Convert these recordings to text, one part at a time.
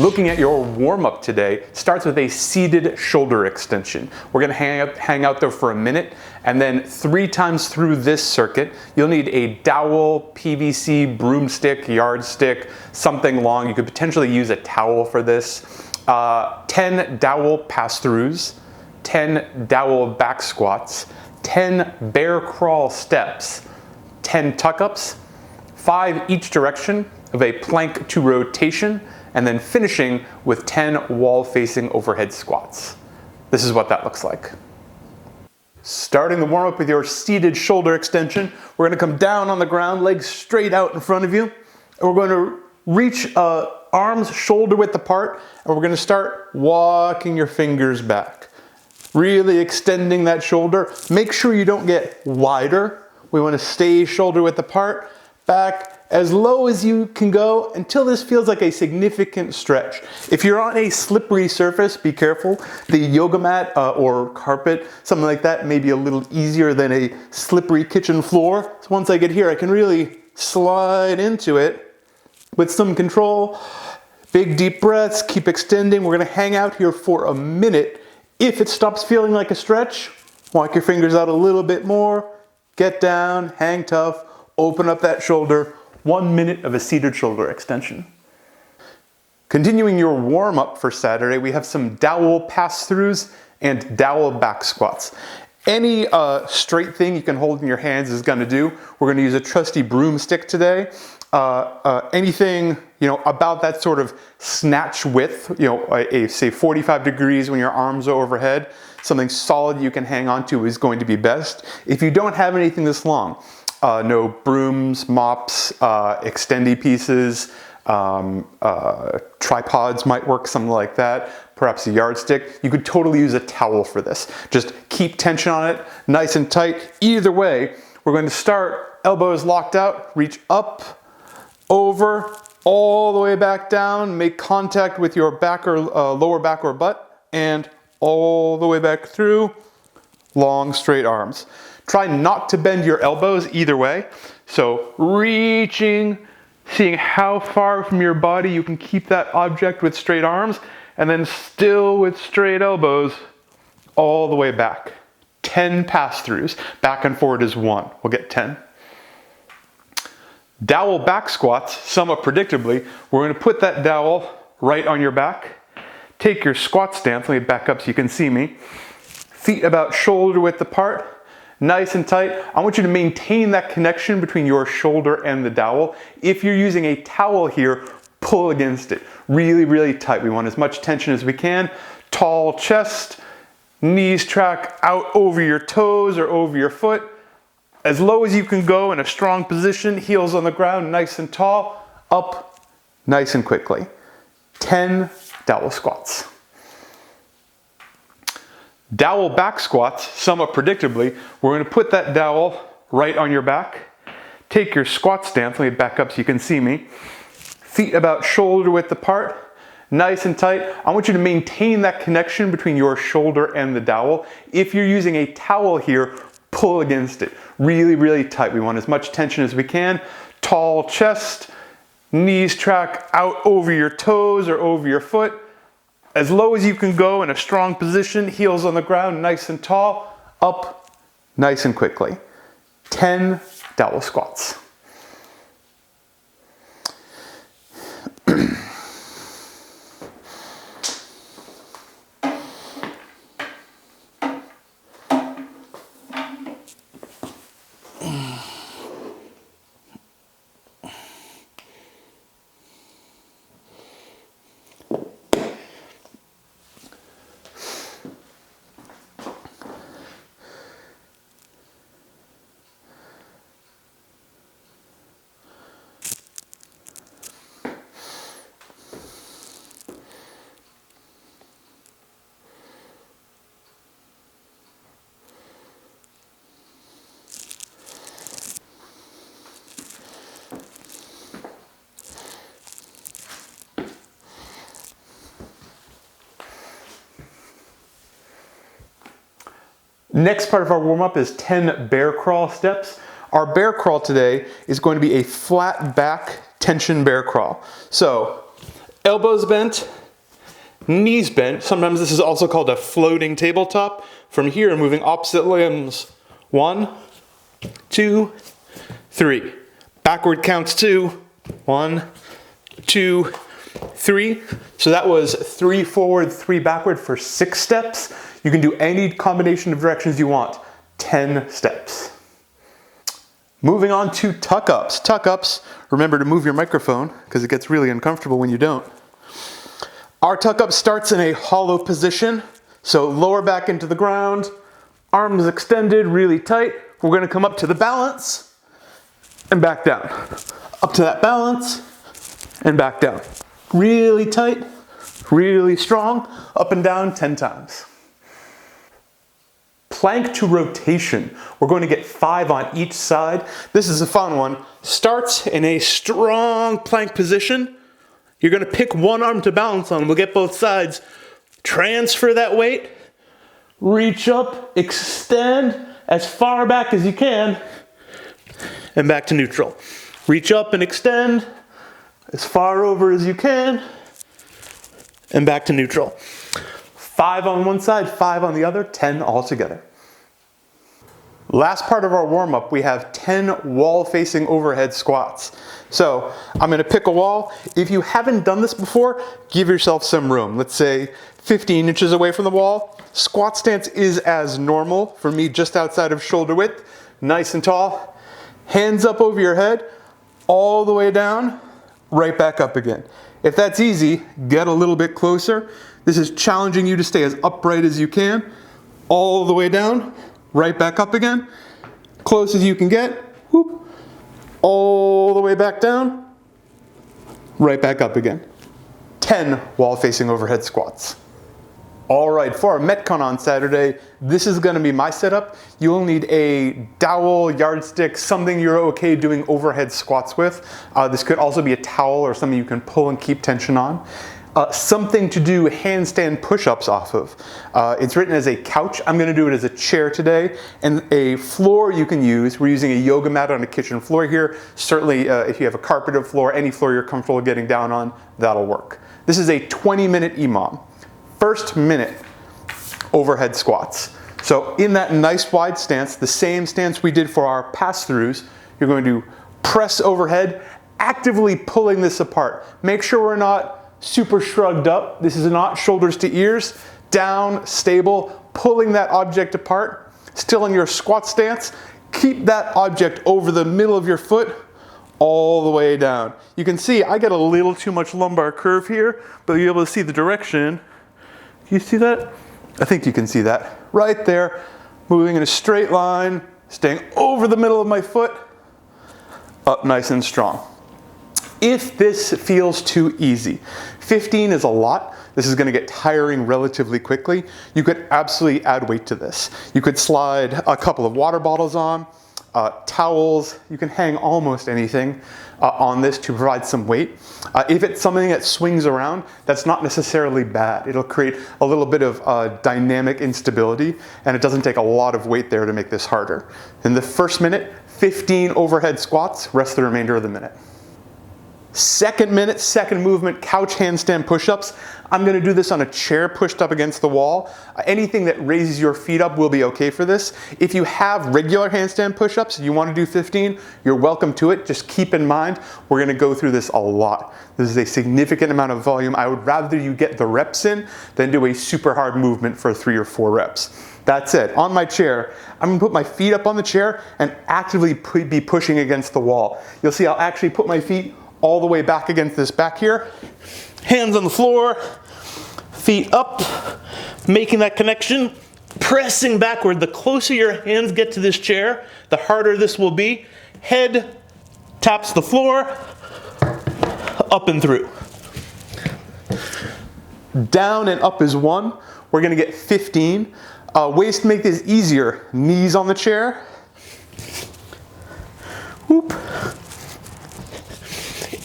Looking at your warm-up today starts with a seated shoulder extension. We're going to hang out there for a minute, and then 3 times through this circuit, you'll need a dowel, PVC, broomstick, yardstick, something long. You could potentially use a towel for this. 10 dowel pass-throughs, 10 dowel back squats, 10 bear crawl steps, 10 tuck-ups, 5 each direction of a plank to rotation, and then finishing with 10 wall facing overhead squats. This is what that looks like. Starting the warm up with your seated shoulder extension, we're gonna come down on the ground, legs straight out in front of you, and we're going to reach arms shoulder width apart, and we're gonna start walking your fingers back. Really extending that shoulder. Make sure you don't get wider. We wanna stay shoulder width apart, back as low as you can go until this feels like a significant stretch. If you're on a slippery surface, be careful. The yoga mat or carpet, something like that, may be a little easier than a slippery kitchen floor. So once I get here, I can really slide into it with some control. Big deep breaths, keep extending. We're gonna hang out here for a minute. If it stops feeling like a stretch, walk your fingers out a little bit more, get down, hang tough, open up that shoulder. 1 minute of a seated shoulder extension. Continuing your warm up for Saturday, we have some dowel pass-throughs and dowel back squats. Any straight thing you can hold in your hands is gonna do. We're gonna use a trusty broomstick today. Anything, about that sort of snatch width, say 45 degrees when your arms are overhead, something solid you can hang on to is going to be best. If you don't have anything this long, no brooms, mops, extendy pieces, tripods might work, something like that, perhaps a yardstick. You could totally use a towel for this. Just keep tension on it, nice and tight. Either way, we're going to start elbows locked out, reach up, over, all the way back down, make contact with your back or lower back or butt, and all the way back through, long straight arms. Try not to bend your elbows either way. So reaching, seeing how far from your body you can keep that object with straight arms, and then still with straight elbows all the way back. 10 pass-throughs. Back and forward is 1. We'll get 10. Dowel back squats, somewhat predictably, we're going to put that dowel right on your back. Take your squat stance, let me back up so you can see me. Feet about shoulder width apart. Nice and tight. I want you to maintain that connection between your shoulder and the dowel. If you're using a towel here, pull against it. Really, really tight. We want as much tension as we can. Tall chest, knees track out over your toes or over your foot. As low as you can go in a strong position, heels on the ground, nice and tall, up, nice and quickly. 10 dowel squats. Dowel back squats, somewhat predictably, we're going to put that dowel right on your back. Take your squat stance, let me back up so you can see me. Feet about shoulder width apart, nice and tight. I want you to maintain that connection between your shoulder and the dowel. If you're using a towel here, pull against it. Really, really tight. We want as much tension as we can. Tall chest, knees track out over your toes or over your foot. As low as you can go in a strong position, heels on the ground, nice and tall, up, nice and quickly. 10 dowel squats. Next part of our warm-up is 10 bear crawl steps. Our bear crawl today is going to be a flat back tension bear crawl. So Elbows bent, knees bent. Sometimes this is also called a floating tabletop. From here, moving opposite limbs. 1, 2, 3. Backward counts 2. 1, 2, 3. So that was 3 forward, 3 backward for 6 steps. You can do any combination of directions you want. 10 steps. Moving on to tuck-ups. Tuck-ups, remember to move your microphone because it gets really uncomfortable when you don't. Our tuck-up starts in a hollow position. So lower back into the ground, arms extended really tight. We're gonna come up to the balance and back down. Up to that balance and back down. Really tight, really strong, up and down 10 times. Plank to rotation. We're going to get 5 on each side. This is a fun one. Starts in a strong plank position. You're gonna pick one arm to balance on. We'll get both sides. Transfer that weight, reach up, extend as far back as you can, and back to neutral. Reach up and extend as far over as you can, and back to neutral. 5 on one side, 5 on the other, 10 all together. Last part of our warm-up, we have 10 wall-facing overhead squats. So I'm gonna pick a wall. If you haven't done this before, give yourself some room. Let's say 15 inches away from the wall. Squat stance is as normal for me, just outside of shoulder width. Nice and tall. Hands up over your head, all the way down, right back up again. If that's easy, get a little bit closer. This is challenging you to stay as upright as you can. All the way down, right back up again. Close as you can get. Whoop. All the way back down, right back up again. 10 wall-facing overhead squats. All right, for our Metcon on Saturday, this is gonna be my setup. You'll need a dowel, yardstick, something you're okay doing overhead squats with. This could also be a towel or something you can pull and keep tension on. Something to do handstand push-ups off of. It's written as a couch. I'm gonna do it as a chair today. And a floor you can use. We're using a yoga mat on a kitchen floor here. Certainly if you have a carpeted floor, any floor you're comfortable getting down on, that'll work. This is a 20-minute EMOM. First minute, overhead squats. So in that nice wide stance, the same stance we did for our pass-throughs, you're going to press overhead, actively pulling this apart. Make sure we're not super shrugged up. This is not shoulders to ears. Down, stable, pulling that object apart. Still in your squat stance. Keep that object over the middle of your foot all the way down. You can see I get a little too much lumbar curve here, but you'll be able to see the direction. Can you see that? I think you can see that. Right there, moving in a straight line, staying over the middle of my foot, up nice and strong. If this feels too easy, 15 is a lot. This is gonna get tiring relatively quickly. You could absolutely add weight to this. You could slide a couple of water bottles on, towels. You can hang almost anything on this to provide some weight. If it's something that swings around, that's not necessarily bad. It'll create a little bit of dynamic instability, and it doesn't take a lot of weight there to make this harder. In the first minute, 15 overhead squats, rest the remainder of the minute. Second minute, second movement, couch handstand push-ups. I'm gonna do this on a chair pushed up against the wall. Anything that raises your feet up will be okay for this. If you have regular handstand push-ups, you wanna do 15, you're welcome to it. Just keep in mind, we're gonna go through this a lot. This is a significant amount of volume. I would rather you get the reps in than do a super hard movement for 3 or 4 reps. That's it. On my chair, I'm gonna put my feet up on the chair and actively be pushing against the wall. You'll see I'll actually put my feet all the way back against this back here. Hands on the floor, feet up, making that connection, pressing backward. The closer your hands get to this chair, the harder this will be. Head taps the floor, up and through. Down and up is 1. We're gonna get 15. Ways to make this easier, knees on the chair. Whoop.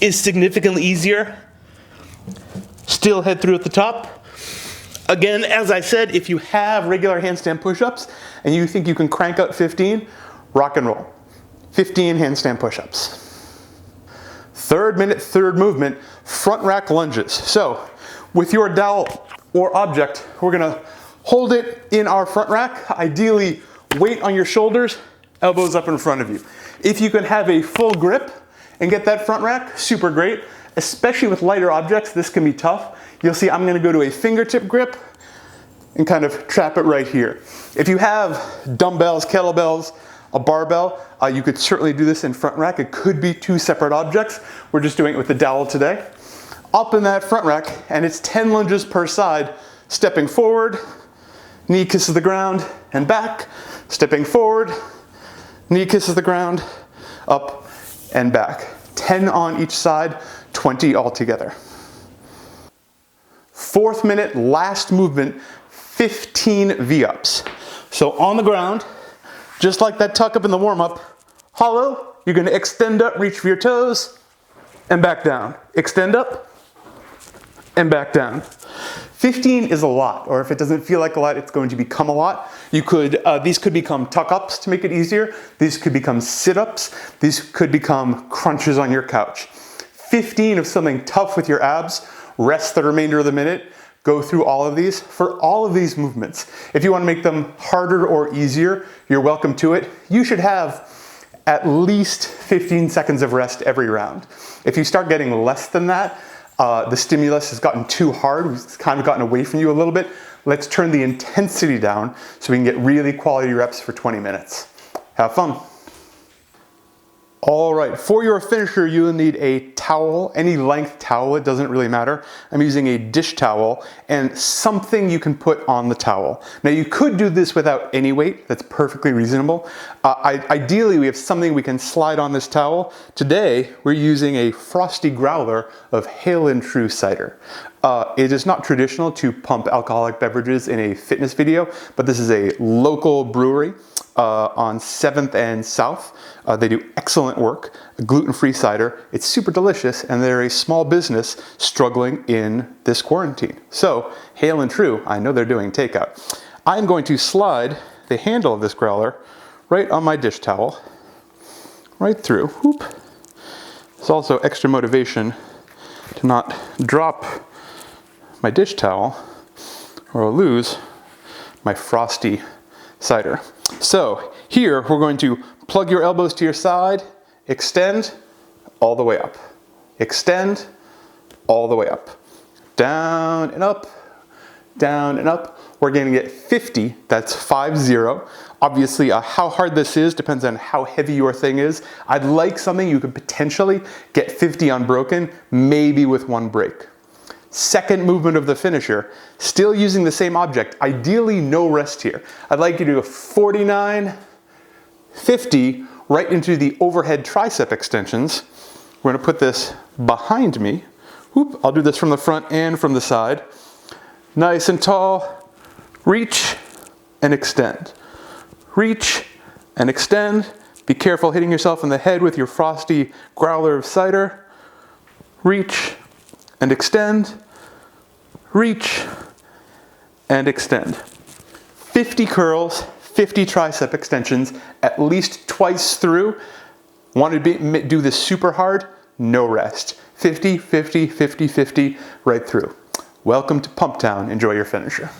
Is significantly easier. Still head through at the top. Again, as I said, if you have regular handstand push-ups and you think you can crank out 15, rock and roll. 15 handstand push-ups. Third minute, third movement, front rack lunges. So with your dowel or object, we're gonna hold it in our front rack. Ideally, weight on your shoulders, elbows up in front of you. If you can have a full grip and get that front rack, super great. Especially with lighter objects, this can be tough. You'll see I'm gonna go to a fingertip grip and kind of trap it right here. If you have dumbbells, kettlebells, a barbell, you could certainly do this in front rack. It could be two separate objects. We're just doing it with the dowel today. Up in that front rack, and it's 10 lunges per side, stepping forward, knee kisses the ground, and back, stepping forward, knee kisses the ground, up and back. 10 on each side, 20 altogether. Fourth minute, last movement, 15 V-ups. So on the ground, just like that tuck up in the warm-up, hollow, you're gonna extend up, reach for your toes, and back down. Extend up, and back down. 15 is a lot, or if it doesn't feel like a lot, it's going to become a lot. You could, these could become tuck-ups to make it easier. These could become sit-ups. These could become crunches on your couch. 15 of something tough with your abs. Rest the remainder of the minute. Go through all of these. For all of these movements, if you want to make them harder or easier, you're welcome to it. You should have at least 15 seconds of rest every round. If you start getting less than that, the stimulus has gotten too hard, it's kind of gotten away from you a little bit. Let's turn the intensity down so we can get really quality reps for 20 minutes. Have fun. All right, for your finisher, you'll need a towel, any length towel, it doesn't really matter. I'm using a dish towel and something you can put on the towel. Now you could do this without any weight, that's perfectly reasonable. Ideally, we have something we can slide on this towel. Today, we're using a frosty growler of Hail and True cider. It is not traditional to pump alcoholic beverages in a fitness video, but this is a local brewery on 7th and South. They do excellent work, gluten-free cider. It's super delicious, and they're a small business struggling in this quarantine. So, Hail and True, I know they're doing takeout. I'm going to slide the handle of this growler right on my dish towel, right through. Whoop. There's also extra motivation to not drop my dish towel or I'll lose my frosty cider. So here we're going to plug your elbows to your side, extend all the way up, extend all the way up, down and up, down and up. We're going to get 50, that's 50. Obviously, how hard this is depends on how heavy your thing is. I'd like something you could potentially get 50 unbroken, maybe with one break. Second movement of the finisher, still using the same object, ideally no rest here. I'd like you to do a 49, 50, right into the overhead tricep extensions. We're gonna put this behind me. Whoop, I'll do this from the front and from the side. Nice and tall, reach and extend. Reach and extend. Be careful hitting yourself in the head with your frosty growler of cider. Reach and extend, reach and extend. 50 curls, 50 tricep extensions, at least twice through. Want to do this super hard? No rest. 50, 50, 50, 50, right through. Welcome to Pump Town. Enjoy your finisher.